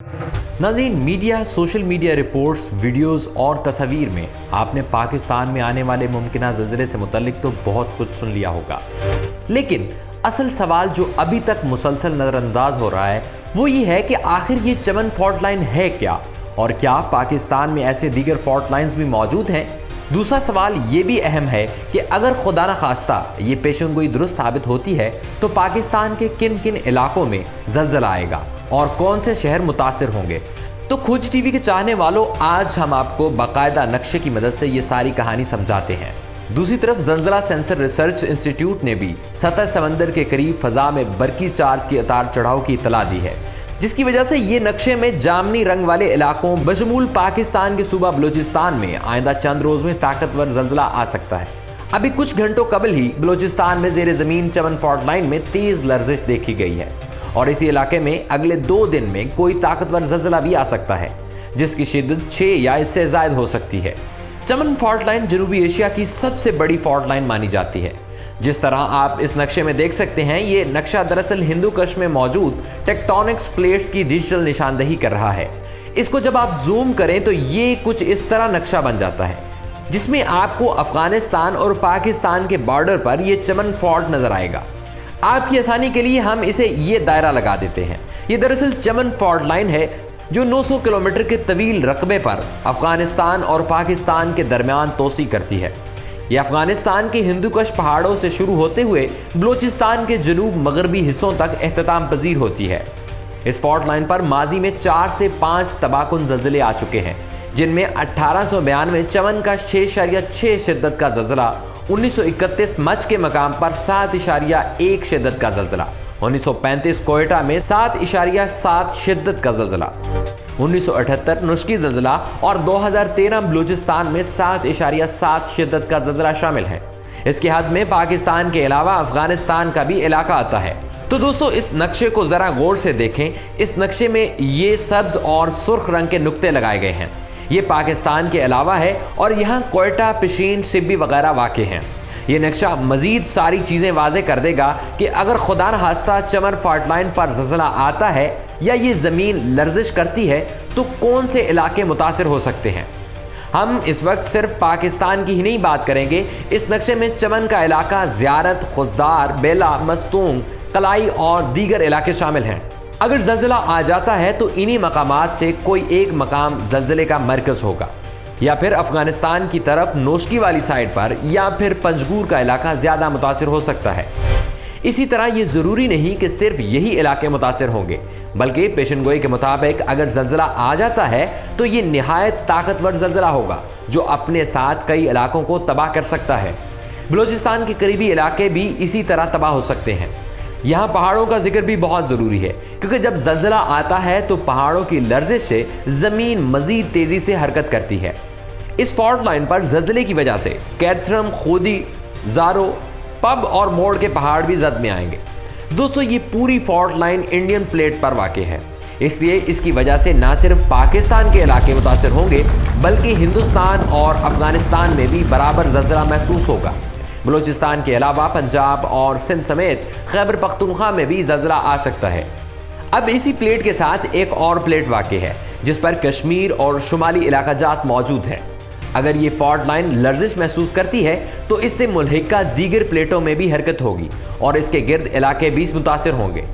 नाज़रीन, media, social media reports, videos और तस्वीर में आपने पाकिस्तान में आने वाले मुमकिन ज़लज़ले से मुतल्लिक तो बहुत कुछ सुन लिया होगा, लेकिन असल सवाल जो अभी तक मुसलसल नज़रअंदाज हो रहा है वो ये है कि आखिर ये चमन फॉल्ट लाइन है क्या, और क्या पाकिस्तान में ऐसे दीगर फॉल्ट लाइन्स भी मौजूद हैं। दूसरा सवाल ये भी अहम है कि अगर खुदा न खास्ता ये पेशेनगोई दुरुस्त साबित होती है तो पाकिस्तान के किन किन इलाकों में ज़लज़ला आएगा और कौन से शहर मुतासिर होंगे। तो खोज टीवी के चाहने वालों, आज हम आपको बाकायदा नक्शे की मदद से ये सारी कहानी समझाते हैं। दूसरी तरफ ज़लज़ला सेंसर रिसर्च इंस्टीट्यूट ने भी सतह समंदर के करीब फ़ज़ा में बरकी चार्ज के उतार चढ़ाव की इतला दी है, जिसकी वजह से ये नक्शे में जामनी रंग वाले इलाकों बशमूल पाकिस्तान के सूबा बलूचिस्तान में आइंदा चंद रोज़ में ताकतवर ज़लज़ला आ सकता है। अभी कुछ घंटों कबल ही बलूचिस्तान में ज़ेर ज़मीन चमन फॉल्ट लाइन में तेज़ लर्जिश देखी गई है और इसी इलाके में अगले 2 दिन में कोई ताकतवर ज़लज़ला भी आ सकता है, जिसकी शिद्दत 6 या इससे ज़ायद हो सकती है। चमन फॉल्ट लाइन जनूबी एशिया की सबसे बड़ी फॉल्ट लाइन मानी जाती है। जिस तरह आप इस नक्शे में देख सकते हैं, ये नक्शा दरअसल हिंदू कश में मौजूद टेक्टोनिक्स प्लेट्स की डिजिटल निशानदही कर रहा है। इसको जब आप जूम करें तो ये कुछ इस तरह नक्शा बन जाता है, जिसमें आपको अफगानिस्तान और पाकिस्तान के बॉर्डर पर यह चमन फॉल्ट नजर आएगा। आपकी आसानी के लिए हम इसे ये दायरा लगा देते हैं। ये दरअसल चमन फॉल्ट लाइन है जो 900 किलोमीटर के तवील रकबे पर अफगानिस्तान और पाकिस्तान के दरमियान तोसी करती है। यह अफगानिस्तान के हिंदूकश पहाड़ों से शुरू होते हुए बलूचिस्तान के जनूब मगरबी हिस्सों तक एख्तिताम पजीर होती है। इस फॉल्ट लाइन पर माजी में 4 से 5 तबाकुन ज़लज़ले आ चुके हैं, जिनमें 1892 चमन का 6.6 शिद्दत का ज़लज़ला, 1931 मच के मकाम पर 7.1 शिद्दत का ज़लज़ला, 1935 कोयटा में 7.7 शिद्दत का ज़लज़ला, 1978 नुश्की ज़लज़ला और 2013 बलूचिस्तान में 7.7 शिद्दत का ज़लज़ला शामिल है। इसके हद में पाकिस्तान के अलावा अफगानिस्तान का भी इलाका आता है। तो दोस्तों, इस नक्शे को ज़रा गौर से देखें। इस नक्शे में ये सब्ज़ और सुर्ख रंग के नुक्ते लगाए गए हैं। ये पाकिस्तान के अलावा है और यहाँ कोयटा, पिशीन, सिब्बी वगैरह वाक़ हैं। ये नक्शा मज़ीद सारी चीज़ें वाज़े कर देगा कि अगर खुदा न खास्ता चमन फॉल्ट लाइन पर ज़लज़ला आता है या ये ज़मीन लर्जिश करती है तो कौन से इलाके मुतासिर हो सकते हैं। हम इस वक्त सिर्फ पाकिस्तान की ही नहीं बात करेंगे। इस नक्शे में चमन का इलाका ज़ियारत, खुजदार, बेला, मस्तूंग, कलाई और दीगर इलाके शामिल हैं। अगर ज़लज़ला आ जाता है तो इन्हीं मकामात से कोई एक मकाम ज़लज़ले का मरकज़ होगा, या फिर अफगानिस्तान की तरफ नोशकी वाली साइड पर, या फिर पंजगूर का इलाका ज़्यादा मुतासिर हो सकता है। इसी तरह ये ज़रूरी नहीं कि सिर्फ यही इलाके मुतासिर होंगे, बल्कि पेशेनगोई के मुताबिक अगर ज़लज़ला आ जाता है तो ये निहायत ताकतवर ज़लज़ला होगा जो अपने साथ कई इलाकों को तबाह कर सकता है। बलूचिस्तान के करीबी इलाके भी इसी तरह तबाह हो सकते हैं। यहाँ पहाड़ों का जिक्र भी बहुत ज़रूरी है, क्योंकि जब ज़लज़ला आता है तो पहाड़ों की लर्जिश से ज़मीन मज़ीद तेज़ी से हरकत करती है। इस फॉल्ट लाइन पर ज़लज़ले की वजह से कैथरम, खोदी, ज़ारो, पब और मोड़ के पहाड़ भी जद में आएंगे। दोस्तों, ये पूरी फॉल्ट लाइन इंडियन प्लेट पर वाक़ है, इसलिए इसकी वजह से ना सिर्फ पाकिस्तान के इलाके मुतासिर होंगे बल्कि हिंदुस्तान और अफगानिस्तान में भी बराबर ज़लज़ला महसूस होगा। बलूचिस्तान के अलावा पंजाब और सिंध समेत खैबर पख्तूनख्वा में भी ज़लज़ला आ सकता है। अब इसी प्लेट के साथ एक और प्लेट वाक़ है जिस पर कश्मीर और शुमाली इलाका जात मौजूद हैं। अगर ये फॉल्ट लाइन लर्जिश महसूस करती है तो इससे मुल्हिका दीगर प्लेटों में भी हरकत होगी और इसके गिर्द इलाके भी मुतासिर होंगे।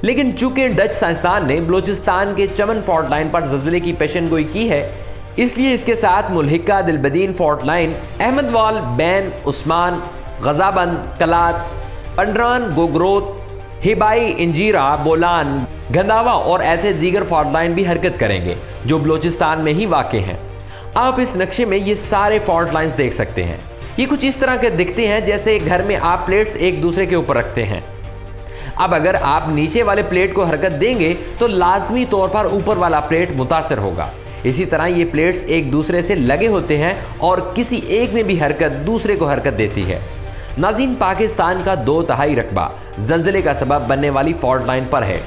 लेकिन चूंकि डच साइंसदान ने बलूचिस्तान के चमन फॉल्ट लाइन पर ज़लज़ले की पेशेनगोई की है, इसलिए इसके साथ मुल्हिका दिलबदीन फॉल्ट लाइन, अहमदवाल, बैन, उस्मान, गजाबंद, कलात, पंडरान, गोग्रोत, हिबाई, इंजीरा, बोलान, गंदावा और ऐसे दीगर फॉल्ट लाइन भी हरकत करेंगे जो बलूचिस्तान में ही वाक़ हैं। आप इस नक्शे में ये सारे फॉल्ट लाइन्स देख सकते हैं। ये कुछ इस तरह के दिखते हैं जैसे घर में आप प्लेट्स एक दूसरे के ऊपर रखते हैं। अब अगर आप नीचे वाले प्लेट को हरकत देंगे तो लाजमी तौर पर ऊपर वाला प्लेट मुतासिर होगा। इसी तरह ये प्लेट्स एक दूसरे से लगे होते हैं और किसी एक में भी हरकत दूसरे को हरकत देती है। नाज़रीन, पाकिस्तान का 2/3 रकबा ज़लज़ले का सबब बनने वाली फॉल्ट लाइन पर है,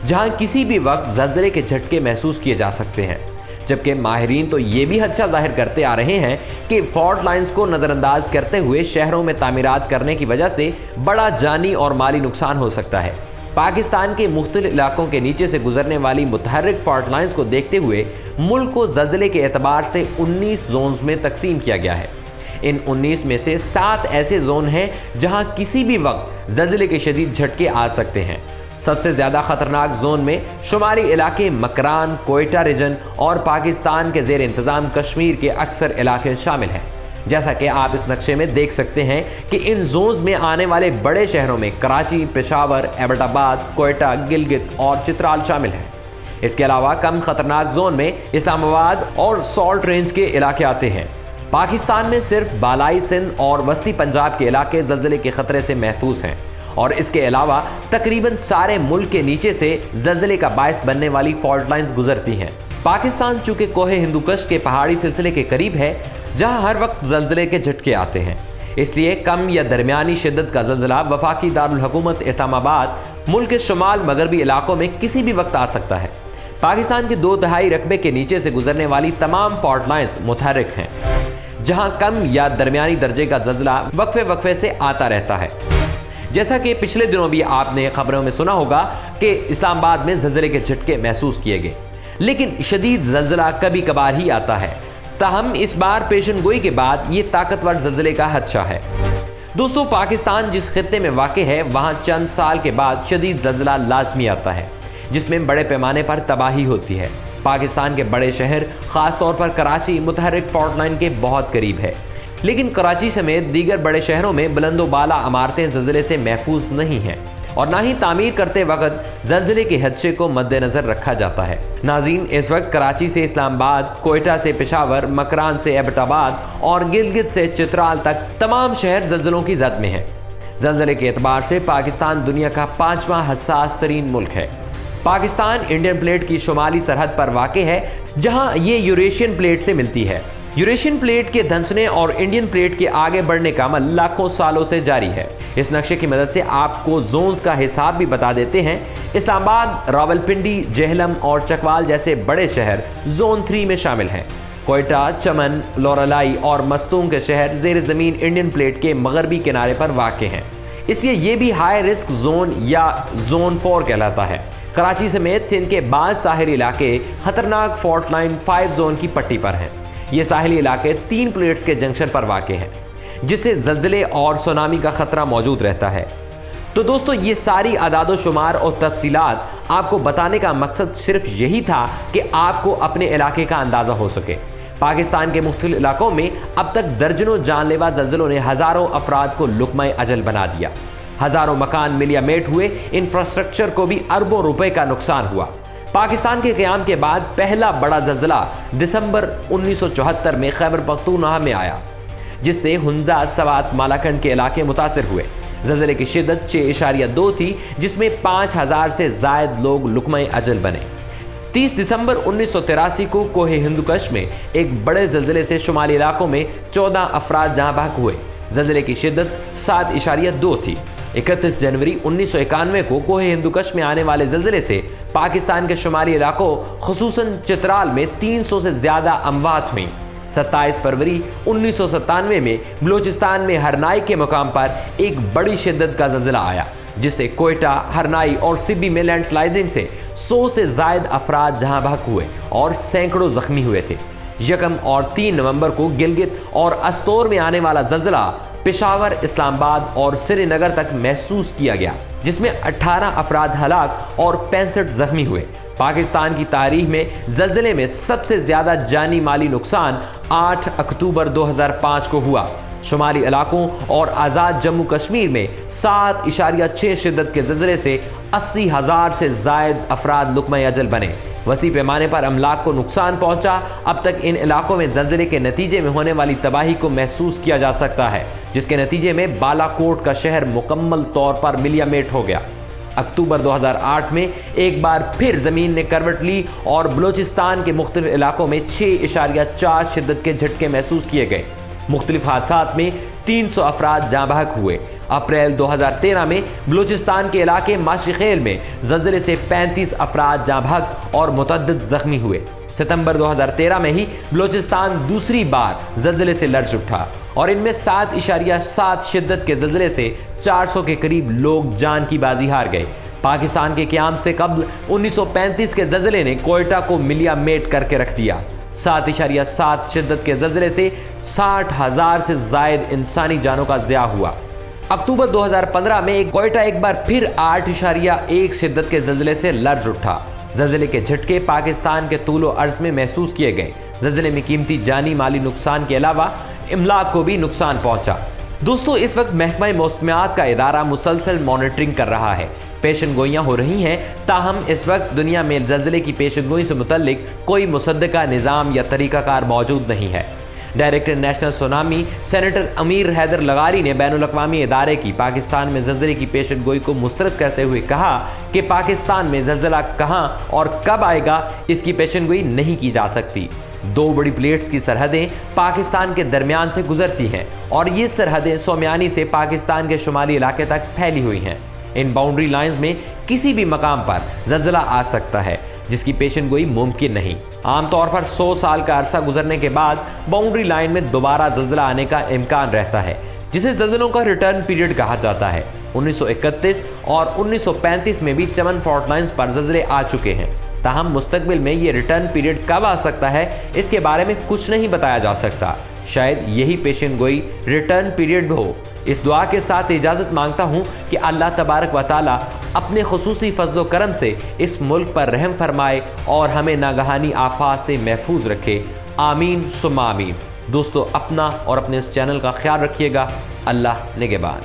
जहां किसी भी वक्त ज़लज़ले के झटके महसूस किए जा सकते हैं। जबकि माहिरीन तो ये भी अच्छा जाहिर करते आ रहे हैं कि फॉल्ट लाइन्स को नज़रअंदाज करते हुए शहरों में तामीरात करने की वजह से बड़ा जानी और माली नुकसान हो सकता है। पाकिस्तान के मुख्तलिफ इलाकों के नीचे से गुजरने वाली मुतहर्रिक फॉल्ट लाइंस को देखते हुए मुल्क को ज़लज़ले के एतबार से 19 जोन्स में तकसीम किया गया है। इन 19 में से 7 ऐसे जोन हैं जहां किसी भी वक्त ज़लज़ले के शदीद झटके आ सकते हैं। सबसे ज़्यादा ख़तरनाक जोन में शुमारी इलाके मकरान, कोयटा रीजन और पाकिस्तान के ज़ेर इंतज़ाम कश्मीर के अक्सर इलाके शामिल हैं। जैसा कि आप इस नक्शे में देख सकते हैं कि इन जोन्स में आने वाले बड़े शहरों में कराची, पेशावर, एबटाबाद, कोयटा, गिलगित और चित्राल शामिल हैं। इसके अलावा कम खतरनाक जोन में इस्लामाबाद और सॉल्ट रेंज के इलाके आते हैं। पाकिस्तान में सिर्फ बालाई सिंध और वस्ती पंजाब के इलाके ज़लज़ले के खतरे से महफूज हैं और इसके अलावा तकरीबन सारे मुल्क के नीचे से ज़लज़ले का बायस बनने वाली फॉल्ट लाइंस गुजरती हैं। पाकिस्तान चूंकि कोहे हिंदुकुश के पहाड़ी सिलसिले के करीब है जहां हर वक्त ज़लज़ले के झटके आते हैं, इसलिए कम या दरमियानी शिद्दत का ज़लज़ला वफाकी दारुल हुकूमत इस्लामाबाद मुल्क के शुमाल मगरबी इलाकों में किसी भी वक्त आ सकता है। पाकिस्तान के 2/3 रकबे के नीचे से गुजरने वाली तमाम फॉल्ट लाइंस मुतहर्रिक हैं, जहां कम या दरमियानी दर्जे का ज़लज़ला वक्फे वक्फे से आता रहता है। जैसा कि पिछले दिनों भी आपने खबरों में सुना होगा कि इस्लामाबाद में ज़लज़ले के झटके महसूस किए गए, लेकिन शदीद ज़लज़ला कभी कभार ही आता है। ताहम इस बार पेशन गोई के बाद ये ताकतवर ज़लज़ले का खदशा है। दोस्तों, पाकिस्तान जिस खित्ते में वाक़ है वहाँ चंद साल के बाद शदीद ज़लज़ला लाजमी आता है, जिसमें बड़े पैमाने पर तबाही होती है। पाकिस्तान के बड़े शहर ख़ास तौर पर कराची मुतहर्रिक फॉल्ट लाइन के बहुत करीब है, लेकिन कराची समेत दीगर बड़े शहरों में बुलंदो बाला इमारतें ज़लज़ले से महफूज नहीं हैं और ना ही तामीर करते वक्त ज़लज़ले के खदशे को मद्देनज़र रखा जाता है। नाज़रीन, इस वक्त कराची से इस्लामाबाद, कोयटा से पेशावर, मकरान से एबटाबाद और गिलगित से चित्राल तक तमाम शहर ज़लज़लों की ज़द में हैं। ज़लज़ले के एतबार से पाकिस्तान दुनिया का 5वां हसास तरीन मुल्क है। पाकिस्तान इंडियन प्लेट की शुमाली सरहद पर वाक़ है, जहाँ ये यूरेशियन प्लेट से मिलती है। यूरेशियन प्लेट के धंसने और इंडियन प्लेट के आगे बढ़ने का अमल लाखों सालों से जारी है। इस नक्शे की मदद से आपको जोन्स का हिसाब भी बता देते हैं। इस्लामाबाद, रावलपिंडी, जेहलम और चकवाल जैसे बड़े शहर जोन 3 में शामिल हैं। कोयटा, चमन, लोरालाई और मस्तूंग के शहर ज़ेर ज़मीन इंडियन प्लेट के मगरबी किनारे पर वाक़ हैं, इसलिए ये भी हाई रिस्क जोन या जोन 4 कहलाता है। कराची समेत सिंध के बाद साहिली इलाके खतरनाक फॉल्ट लाइन 5 जोन की पट्टी पर हैं। ये साहिली इलाके 3 प्लेट्स के जंक्शन पर वाक़ हैं, जिससे ज़लज़ले और सुनामी का ख़तरा मौजूद रहता है। तो दोस्तों, ये सारी आदादो शुमार और तफसीलात आपको बताने का मकसद सिर्फ यही था कि आपको अपने इलाके का अंदाज़ा हो सके। पाकिस्तान के मुख्तलिफ इलाकों में अब तक दर्जनों जानलेवा ज़लज़लों ने हज़ारों अफराद को लुक़मा अजल बना दिया। हज़ारों मकान मिलियामेट हुए, इंफ्रास्ट्रक्चर को भी अरबों रुपए का नुकसान हुआ। पाकिस्तान के क़याम के बाद पहला बड़ा ज़लज़ला दिसंबर 1974 में खैबर पख्तूनख्वा में आया, जिससे हुंजा, सवात, मालाकंड के इलाके मुतासिर हुए। ज़लज़ले की शिद्दत 6.2 थी, जिसमें 5000 से ज़ायद लोग लुक़मा अजल बने। 30 दिसंबर 1983 को कोहे हिंदुकुश में एक बड़े ज़लज़ले से शुमाली इलाकों में 14 अफराद जहाँ बहक हुए। ज़लज़ले की शिद्दत 7.2 थी। 31 जनवरी 1991 को कोहे हिंदुकुश में आने वाले ज़लज़ले से पाकिस्तान के शुमाली इलाकों खुसूसन चित्राल में 300 से ज़्यादा अमवात हुई। 27 फरवरी 1997 में बलोचिस्तान में हरनाई के मुकाम पर एक बड़ी शिद्दत का ज़लज़ला आया, जिससे कोयटा, हरनाई और सिब्बी में लैंडस्लाइडिंग से 100 से ज़ायद अफराद जहाँ बहक हुए और सैकड़ों ज़ख्मी हुए थे। 1 और 3 नवंबर को गिलगित और अस्तोर में आने वाला ज़लज़ला पेशावर, इस्लामाबाद और श्रीनगर तक महसूस किया गया, जिसमें 18 अफराद हलाक और 65 जख्मी हुए। पाकिस्तान की तारीख में ज़लज़ले में सबसे ज़्यादा जानी माली नुकसान 8 अक्टूबर 2005 को हुआ। शुमाली इलाकों और आज़ाद जम्मू कश्मीर में 7.6 शिद्दत के ज़लज़ले से 80,000 से ज़ायद अफराद लुक़मा अजल बने। वसी पैमाने पर अमलाक को नुकसान पहुंचा। अब तक इन इलाकों में ज़लज़ले के नतीजे में होने वाली तबाही को महसूस किया जा सकता है, जिसके नतीजे में बालाकोट का शहर मुकम्मल तौर पर मिलियामेट हो गया। अक्टूबर 2008 में एक बार फिर ज़मीन ने करवट ली और बलोचिस्तान के मुख्तलिफ इलाकों में 6.4 शिद्दत के झटके महसूस किए गए। मुख्तलिफ हादसात में 300 अफराद जाँ बहक हुए। अप्रैल 2013 में बलूचिस्तान के इलाके माशिखेल में ज़लज़ले से 35 अफराद जाँ बहक और मुतअद्दिद ज़ख्मी हुए। सितंबर 2013 में ही बलूचिस्तान दूसरी बार ज़लज़ले से लर्ज़ उठा और इनमें 7.7 शिद्दत के ज़लज़ले से 400 के करीब लोग जान की बाजी हार गए। पाकिस्तान के क़याम से कबल 1935 के ज़लज़ले ने कोयटा को मिलिया मेट करके रख दिया। 7.7 शिद्दत के ज़लज़ले से 60,000 से ज़ायद इंसानी जानों का ज़िया हुआ। अक्टूबर 2015 में कोयटा एक बार फिर 8.1 शिद्दत के ज़लज़ले से लर्ज़ उठा। ज़लज़ले के झटके पाकिस्तान के तूलो अर्ज़ में महसूस किए गए। ज़लज़ले में कीमती जानी माली नुकसान के अलावा इमलाक को भी नुकसान पहुंचा। दोस्तों, इस वक्त महकमा मौसमियात का इदारा मुसलसल मॉनिटरिंग कर रहा है। पेशन गोइयाँ हो रही हैं, ताहम इस वक्त दुनिया में ज़लज़ले की पेशन गोई से मुतल्लिक कोई मुसद्दका निज़ाम या तरीक़ाकार मौजूद नहीं है। डायरेक्टर नेशनल सुनामी सेनेटर अमीर हैदर लगारी ने बैनुल-अक़वामी इदारे की पाकिस्तान में ज़लज़ले की पेशन गोई को मुस्तरद करते हुए कहा कि पाकिस्तान में ज़लज़ला कहाँ और कब आएगा, इसकी पेशन गोई नहीं की जा सकती। 2 बड़ी प्लेट्स की सरहदें पाकिस्तान के दरमियान से गुजरती हैं और ये सरहदें सोमियानी से पाकिस्तान के शुमाली इलाके तक फैली हुई हैं। इन बाउंड्री लाइंस में किसी भी मकाम पर ज़लज़ला आ सकता है, जिसकी पेशन गोई मुमकिन नहीं। आमतौर पर 100 साल का अरसा गुजरने के बाद बाउंड्री लाइन में दोबारा ज़लज़ला आने का इम्कान रहता है, जिसे ज़लज़लों का रिटर्न पीरियड कहा जाता है। 1931 और 1935 में भी चमन फॉल्ट लाइन्स पर ज़लज़ले आ चुके हैं। ताहम मुस्तकबिल में ये रिटर्न पीरियड कब आ सकता है, इसके बारे में कुछ नहीं बताया जा सकता। शायद यही पेशन गोई रिटर्न पीरियड हो। इस दुआ के साथ इजाज़त मांगता हूँ कि अल्लाह तबारक व तआला अपने खुसूसी फजलो करम से इस मुल्क पर रहम फरमाए और हमें नागहानी आफात से महफूज रखे। आमीन सुम्मा आमीन। दोस्तों, अपना और अपने इस चैनल का ख्याल रखिएगा। अल्लाह निगहबान।